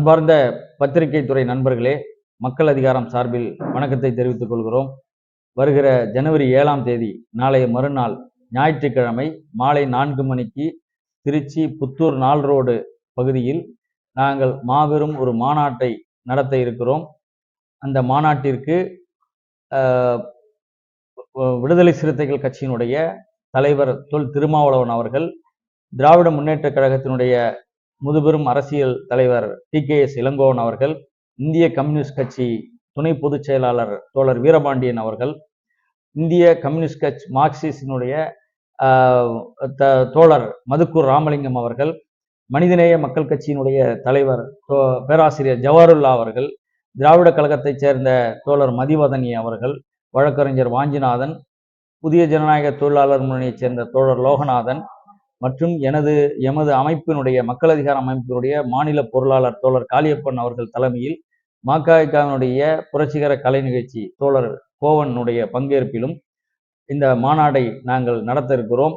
அன்பார்ந்த பத்திரிகை துறை நண்பர்களே, மக்கள் அதிகாரம் சார்பில் வணக்கத்தை தெரிவித்துக் கொள்கிறோம். வருகிற ஜனவரி 7ஆம் தேதி நாளைய மறுநாள் ஞாயிற்றுக்கிழமை மாலை 4 மணிக்கு திருச்சி புத்தூர் நால் ரோடு பகுதியில் நாங்கள் மாபெரும் ஒரு மாநாட்டை நடத்த இருக்கிறோம். அந்த மாநாட்டிற்கு விடுதலை சிறுத்தைகள் கட்சியினுடைய தலைவர் தொல் திருமாவளவன் அவர்கள், திராவிட முன்னேற்ற கழகத்தினுடைய முதுபெரும் அரசியல் தலைவர் TKS இளங்கோவன் அவர்கள், இந்திய கம்யூனிஸ்ட் கட்சி துணை பொதுச் செயலாளர் தோழர் வீரபாண்டியன் அவர்கள், இந்திய கம்யூனிஸ்ட் கட்சி மார்க்சிஸ்டினுடைய தோழர் மதுக்கூர் ராமலிங்கம் அவர்கள், மனிதநேய மக்கள் கட்சியினுடைய தலைவர் பேராசிரியர் ஜவஹருல்லா அவர்கள், திராவிட கழகத்தைச் சேர்ந்த தோழர் மதிவதனி அவர்கள், வழக்கறிஞர் வாஞ்சிநாதன், புதிய ஜனநாயக தொழிலாளர் முன்னணியைச் சேர்ந்த தோழர் லோகநாதன் மற்றும் எமது அமைப்பினுடைய மக்கள் அதிகார அமைப்பினுடைய மாநில பொருளாளர் தோழர் காளியப்பன் அவர்கள் தலைமையில் மகவினுடைய புரட்சிகர கலை நிகழ்ச்சி தோழர் கோவனுடைய பங்கேற்பிலும் இந்த மாநாடை நாங்கள் நடத்த இருக்கிறோம்.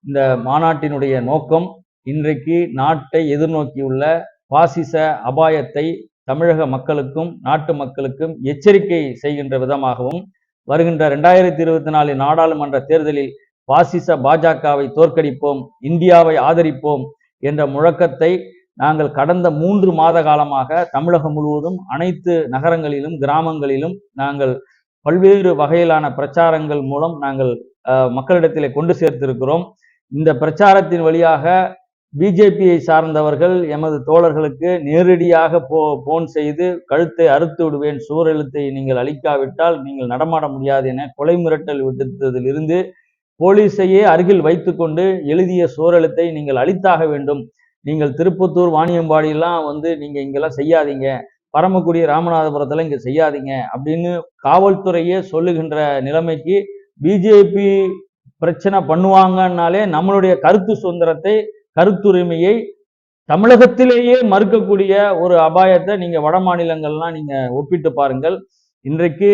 இந்த மாநாட்டினுடைய நோக்கம் இன்றைக்கு நாட்டை எதிர்நோக்கியுள்ள பாசிச அபாயத்தை தமிழக மக்களுக்கும் நாட்டு மக்களுக்கும் எச்சரிக்கை செய்கின்ற விதமாகவும், வருகின்ற 2024 நாடாளுமன்ற தேர்தலில் பாசிச பாஜகவை தோற்கடிப்போம், இந்தியாவை ஆதரிப்போம் என்ற முழக்கத்தை நாங்கள் கடந்த 3 மாத காலமாக தமிழகம் முழுவதும் அனைத்து நகரங்களிலும் கிராமங்களிலும் நாங்கள் பல்வேறு வகையிலான பிரச்சாரங்கள் மூலம் நாங்கள் மக்களிடத்திலே கொண்டு சேர்த்திருக்கிறோம். இந்த பிரச்சாரத்தின் வழியாக பிஜேபியை சார்ந்தவர்கள் எமது தோழர்களுக்கு நேரடியாக போன் செய்து கழுத்தை அறுத்து விடுவேன், சுவரெழுத்தை நீங்கள் அளிக்காவிட்டால் நீங்கள் நடமாட முடியாது என கொலை மிரட்டல் விடுத்ததிலிருந்து போலீஸையே அருகில் வைத்துக்கொண்டு எழுதிய சுவரெழுத்தை நீங்கள் அளித்தாக வேண்டும், நீங்கள் திருப்பத்தூர் வாணியம்பாடியெல்லாம் நீங்க இங்கெல்லாம் செய்யாதீங்க, பரமக்குடி ராமநாதபுரத்துல இங்க செய்யாதீங்க அப்படின்னு காவல்துறையே சொல்லுகின்ற நிலைமைக்கு பிஜேபி பிரச்சனை பண்ணுவாங்கன்னாலே நம்மளுடைய கருத்து சுதந்திரத்தை கருத்துரிமையை தமிழகத்திலேயே மறுக்கக்கூடிய ஒரு அபாயத்தை நீங்க வட மாநிலங்கள்லாம் நீங்க ஒப்பிட்டு பாருங்கள். இன்றைக்கு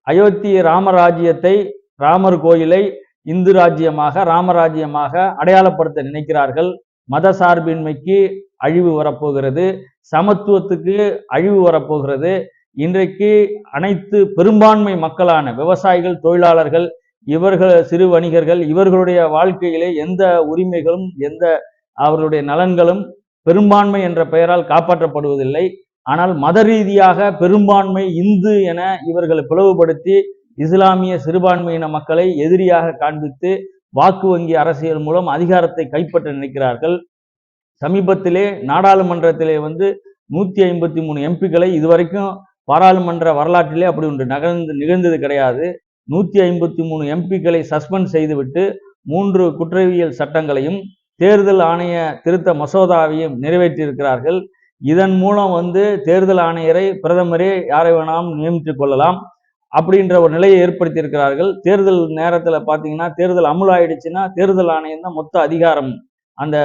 அயோத்தி ராமராஜ்யத்தை, ராமர் கோயிலை இந்து ராஜ்யமாக ராமராஜ்யமாக அடையாளப்படுத்த நினைக்கிறார்கள். மத சார்பின்மைக்கு அழிவு வரப்போகிறது, சமத்துவத்துக்கு அழிவு வரப்போகிறது. இன்றைக்கு அனைத்து பெரும்பான்மை மக்களான விவசாயிகள், தொழிலாளர்கள், இவர்கள் சிறு வணிகர்கள், இவர்களுடைய வாழ்க்கையிலே எந்த உரிமைகளும் எந்த அவர்களுடைய நலன்களும் பெரும்பான்மை என்ற பெயரால் காப்பாற்றப்படுவதில்லை. ஆனால் மத ரீதியாக பெரும்பான்மை இந்து என இவர்களை பிளவுபடுத்தி இஸ்லாமிய சிறுபான்மையின மக்களை எதிரியாக காண்பித்து வாக்கு வங்கி அரசியல் மூலம் அதிகாரத்தை கைப்பற்ற நினைக்கிறார்கள். சமீபத்திலே நாடாளுமன்றத்திலே 153 எம்பிக்களை இதுவரைக்கும் பாராளுமன்ற வரலாற்றிலே அப்படி ஒன்று நிகழ்ந்தது கிடையாது. 153 எம்பிக்களை சஸ்பெண்ட் செய்துவிட்டு 3 குற்றவியல் சட்டங்களையும் தேர்தல் ஆணைய திருத்த மசோதாவையும் நிறைவேற்றியிருக்கிறார்கள். இதன் மூலம் தேர்தல் ஆணையரை பிரதமரே யாரை வேணாலும் நியமித்துக் கொள்ளலாம் அப்படின்ற ஒரு நிலையை ஏற்படுத்தி இருக்கிறார்கள். தேர்தல் நேரத்தில் பார்த்தீங்கன்னா, தேர்தல் அமுலாயிடுச்சுன்னா தேர்தல் ஆணையம் தான் மொத்த அதிகாரம். அந்த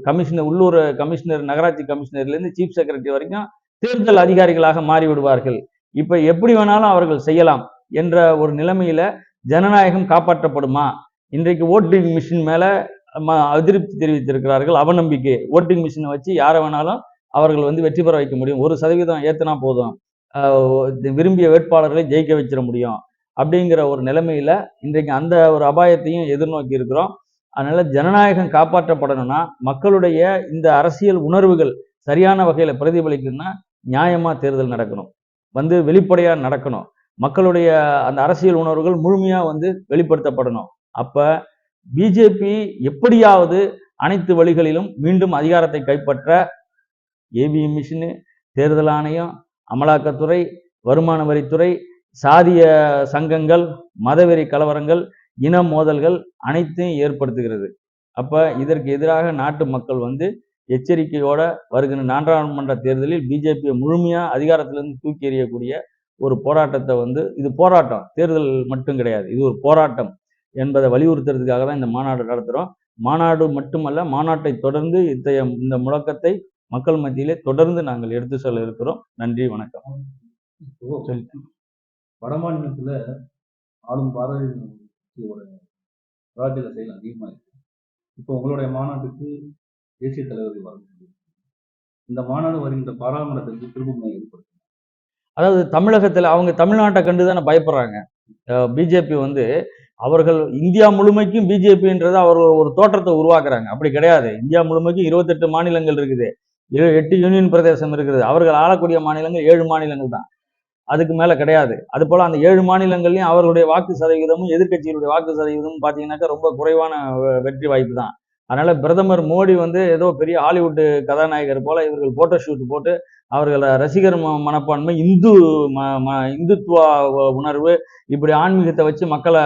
கமிஷனர், உள்ளூர் கமிஷனர், நகராட்சி கமிஷனர்லேருந்து சீஃப் செக்ரட்டரி வரைக்கும் தேர்தல் அதிகாரிகளாக மாறிவிடுவார்கள். இப்ப எப்படி வேணாலும் அவர்கள் செய்யலாம் என்ற ஒரு நிலைமையில ஜனநாயகம் காப்பாற்றப்படுமா? இன்றைக்கு ஓட்டிங் மிஷின் மேல அதிருப்தி தெரிவித்திருக்கிறார்கள், அவநம்பிக்கை. ஓட்டிங் மிஷினை வச்சு யாரை வேணாலும் அவர்கள் வெற்றி பெற வைக்க முடியும், 1% ஏத்தினா போதும், விரும்பிய வேட்பாளர்களை ஜெயிக்க வச்சிட முடியும் அப்படிங்கிற ஒரு நிலைமையில இன்றைக்கு அந்த ஒரு அபாயத்தையும் எதிர்நோக்கி இருக்கிறோம். அதனால ஜனநாயகம் காப்பாற்றப்படணும்னா மக்களுடைய இந்த அரசியல் உணர்வுகள் சரியான வகையில பிரதிபலிக்கணும்னா நியாயமா தேர்தல் நடக்கணும், வெளிப்படையா நடக்கணும், மக்களுடைய அந்த அரசியல் உணர்வுகள் முழுமையா வெளிப்படுத்தப்படணும். அப்ப பிஜேபி எப்படியாவது அனைத்து வழிகளிலும் மீண்டும் அதிகாரத்தை கைப்பற்ற ஏவிஎம் மிஷின், தேர்தல் ஆணையம், அமலாக்கத்துறை, வருமான வரித்துறை, சாதிய சங்கங்கள், மதவெறி கலவரங்கள், இன மோதல்கள் அனைத்தையும் ஏற்படுத்துகிறது. அப்ப இதற்கு எதிராக நாட்டு மக்கள் எச்சரிக்கையோட வருகிற நாடாளுமன்ற தேர்தலில் பிஜேபியை முழுமையா அதிகாரத்திலிருந்து தூக்கி எறியக்கூடிய ஒரு போராட்டத்தை இது போராட்டம், தேர்தல் மட்டும் கிடையாது, இது ஒரு போராட்டம் என்பதை வலியுறுத்துறதுக்காக தான் இந்த மாநாடு நடத்துறோம். மாநாடு மட்டுமல்ல, மாநாட்டை தொடர்ந்து இந்த முழக்கத்தை மக்கள் மத்தியிலே தொடர்ந்து நாங்கள் எடுத்து சொல்ல இருக்கிறோம். நன்றி, வணக்கம். வட மாநிலத்துல ஆளும் பாரதிய செயல் அதிகமா இருக்கு. இப்போ உங்களுடைய மாநாட்டுக்கு தேசிய தலைவர்கள் வரணும். இந்த மாநாடு வருகின்ற பாராளுமன்றத்திற்கு திருப்புமுனை ஏற்படுத்தும். அதாவது தமிழகத்துல அவங்க தமிழ்நாட்டை கண்டு தானே பயப்படுறாங்க. பிஜேபி வந்து அவர்கள் இந்தியா முழுமைக்கும் பிஜேபின்றது அவர் ஒரு தோற்றத்தை உருவாக்குறாங்க. அப்படி கிடையாது. இந்தியா முழுமைக்கும் 28 மாநிலங்கள் இருக்குது. 8 யூனியன் பிரதேசம் இருக்குது. அவர்கள் ஆளக்கூடிய மாநிலங்கள் 7 மாநிலங்கள் தான். அதுக்கு மேல கிடையாது. அது போல அந்த 7 மாநிலங்கள்லயும் அவர்களுடைய வாக்கு சதவீதமும் எதிர்க்கட்சிகளுடைய வாக்கு சதவீதமும் பார்த்தீங்கன்னாக்கா ரொம்ப குறைவான வெற்றி வாய்ப்பு தான். அதனால பிரதமர் மோடி வந்து ஏதோ பெரிய ஹாலிவுட் கதாநாயகர் போல இவர்கள் போட்டோ ஷூட் போட்டு அவர்கள ரசிகர் மனப்பான்மை, இந்துத்துவ உணர்வு, இப்படி ஆன்மீகத்தை வச்சு மக்களை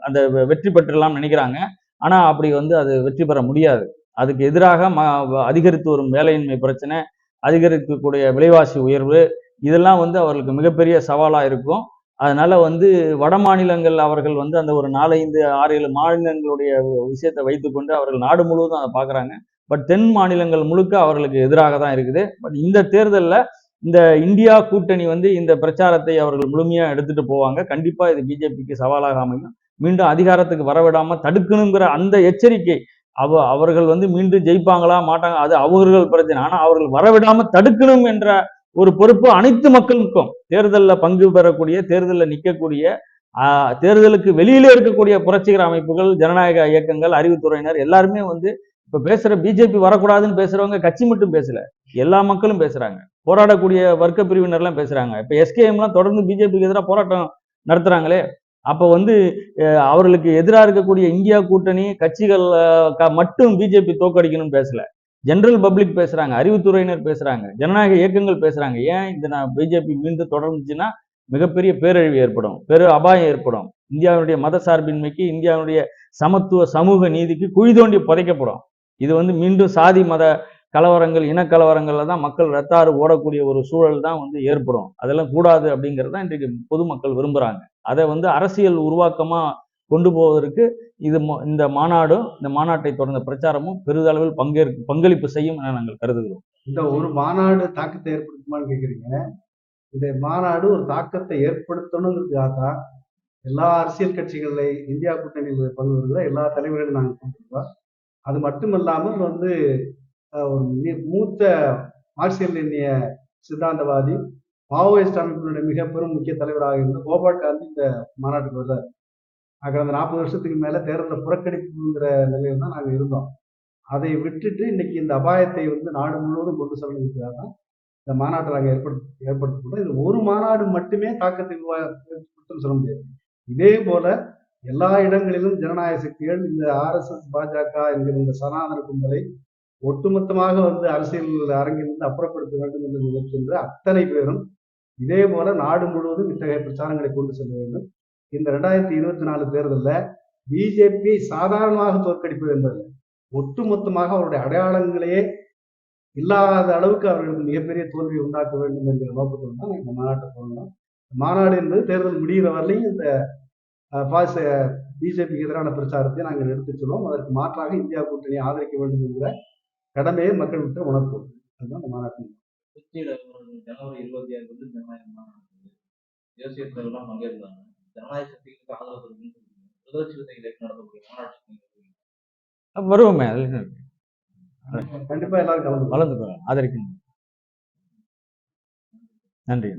அந்த வெற்றி பெற்றலாம் நினைக்கிறாங்க. ஆனா அப்படி வந்து அது வெற்றி பெற முடியாது. அதுக்கு எதிராக அதிகரித்து வரும் வேலையின்மை பிரச்சனை, அதிகரிக்கக்கூடிய விலைவாசி உயர்வு, இதெல்லாம் வந்து அவர்களுக்கு மிகப்பெரிய சவாலா இருக்கும். அதனால வந்து வட மாநிலங்கள் அவர்கள் வந்து அந்த ஒரு 4, 5, 6, 7 மாநிலங்களுடைய விஷயத்தை வைத்துக்கொண்டு அவர்கள் நாடு முழுவதும் அதை பார்க்குறாங்க. பட் தென் மாநிலங்கள் முழுக்க அவர்களுக்கு எதிராக தான் இருக்குது. பட் இந்த தேர்தலில் இந்த இந்தியா கூட்டணி வந்து இந்த பிரச்சாரத்தை அவர்கள் முழுமையா எடுத்துட்டு போவாங்க. கண்டிப்பா இது பிஜேபிக்கு சவாலாக அமையும். மீண்டும் அதிகாரத்துக்கு வரவிடாம தடுக்கணுங்கிற அந்த எச்சரிக்கை அவர்கள் வந்து மீண்டும் ஜெயிப்பாங்களா மாட்டாங்க அது அவர்கள் பிரச்சனை. ஆனா அவர்கள் வரவிடாம தடுக்கணும் என்ற ஒரு பொறுப்பு அனைத்து மக்களுக்கும், தேர்தலில் பங்கு பெறக்கூடிய, தேர்தலில் நிற்கக்கூடிய, தேர்தலுக்கு வெளியிலே இருக்கக்கூடிய புரட்சிகர அமைப்புகள், ஜனநாயக இயக்கங்கள், அறிவுத்துறையினர் எல்லாருமே வந்து இப்ப பேசுற பிஜேபி வரக்கூடாதுன்னு பேசுறவங்க கட்சி மட்டும் பேசல, எல்லா மக்களும் பேசுறாங்க. போராடக்கூடிய வர்க்க பிரிவினர் எல்லாம் பேசுறாங்க. இப்ப எஸ்கேஎம் எல்லாம் தொடர்ந்து பிஜேபிக்கு எதிராக போராட்டம் நடத்துறாங்களே. அப்ப வந்து அவர்களுக்கு எதிராக இருக்கக்கூடிய இந்தியா கூட்டணி கட்சிகள் மட்டும் பிஜேபி தோக்கடிக்கணும்னு பேசல. ஜெனரல் பப்ளிக் பேசுறாங்க, அறிவுத்துறையினர் பேசுறாங்க, ஜனநாயக இயக்கங்கள் பேசுறாங்க. ஏன் இந்த பிஜேபி மீண்டும் தொடர்ந்துச்சுன்னா மிகப்பெரிய பேரழிவு ஏற்படும், பெரு அபாயம் ஏற்படும். இந்தியாவுடைய மத சார்பின்மைக்கு, இந்தியாவுடைய சமத்துவ சமூக நீதிக்கு குழி தோண்டி புதைக்கப்படும். இது வந்து மீண்டும் சாதி மத கலவரங்கள், இனக்கலவரங்கள்ல தான் மக்கள் ரத்தாறு ஓடக்கூடிய ஒரு சூழல் தான் வந்து ஏற்படும். அதெல்லாம் கூடாது அப்படிங்கிறது தான் இன்றைக்கு பொதுமக்கள் விரும்புறாங்க. அதை வந்து அரசியல் உருவாக்கமா கொண்டு போவதற்கு இந்த மாநாடும், இந்த மாநாட்டை தொடர்ந்த பிரச்சாரமும் பெரிதளவில் பங்களிப்பு செய்யும் என நாங்கள் கருதுகிறோம். இந்த ஒரு மாநாடு தாக்கத்தை ஏற்படுத்துமான்னு கேட்குறீங்க. இந்த மாநாடு ஒரு தாக்கத்தை ஏற்படுத்தணுங்கிறதுக்காக தான் எல்லா அரசியல் கட்சிகளை இந்தியா கூட்டணியில் பங்கு வருகிற எல்லா தலைவர்களும் நாங்கள் கொண்டிருக்கோம். அது மட்டுமல்லாமல் வந்து ஒரு மூத்த மார்க்சியல் எண்ணிய சித்தாந்தவாதி, மாவோயிஸ்ட் அமைப்பினுடைய மிக பெரும் முக்கிய தலைவராக இருந்த கோபால் காந்தி இந்த மாநாட்டுக்கு வர்றார். கடந்த 40 வருஷத்துக்கு மேல தேர்தலை புறக்கணிப்புங்கிற நிலையில தான் நாங்கள் இருந்தோம். அதை விட்டுட்டு இன்னைக்கு இந்த அபாயத்தை வந்து நாடு முழுவதும் கொண்டு செல்வதற்காக தான் இந்த மாநாட்டை நாங்கள் ஏற்படுத்தக்கூடாது. இது ஒரு மாநாடு மட்டுமே தாக்கத்தை ஏற்படுத்தும் சொல்ல முடியாது. இதே போல எல்லா இடங்களிலும் ஜனநாயக சக்திகள் இந்த RSS பாஜக என்கிற இந்த சனாதன கும்பலை ஒட்டுமொத்தமாக வந்து அரசியல் அரங்கிலிருந்து அப்புறப்படுத்த வேண்டும் என்று நினைக்கின்ற அத்தனை பேரும் இதே போல நாடு முழுவதும் இத்தகைய பிரச்சாரங்களை கொண்டு செல்ல வேண்டும். இந்த 2024 தேர்தலில் பிஜேபி சாதாரணமாக தோற்கடிப்பது என்பது ஒட்டுமொத்தமாக அவருடைய அடையாளங்களையே இல்லாத அளவுக்கு அவர்களுக்கு மிகப்பெரிய தோல்வியை உண்டாக்க வேண்டும் என்கிற நோக்கத்தோடு தான் இந்த மாநாட்டை போகணும். மாநாடு என்பது தேர்தல் முடிகிற வரலையும் இந்த பிஜேபிக்கு எதிரான பிரச்சாரத்தை நாங்கள் எடுத்துச் சொல்லுவோம். அதற்கு மாற்றாக இந்தியா கூட்டணியை ஆதரிக்க வேண்டும் என்கிற கடமையை மக்கள் விட்டு உணர்த்துவோம். அதுதான் இந்த மாநாட்டின் ஜனவரி 26 ஜனநாயக மாநாடு தேசிய தலைவர்களாம் பங்கேற்கிறாங்க. ஜனநாயக சக்திகளுக்கு ஆதரவு விடுதலை சிறுத்தைகள் நடத்தக்கூடிய மாநாட்டு வருவோமே, கண்டிப்பா எல்லாரும் கலந்து ஆதரிக்கணும். நன்றி.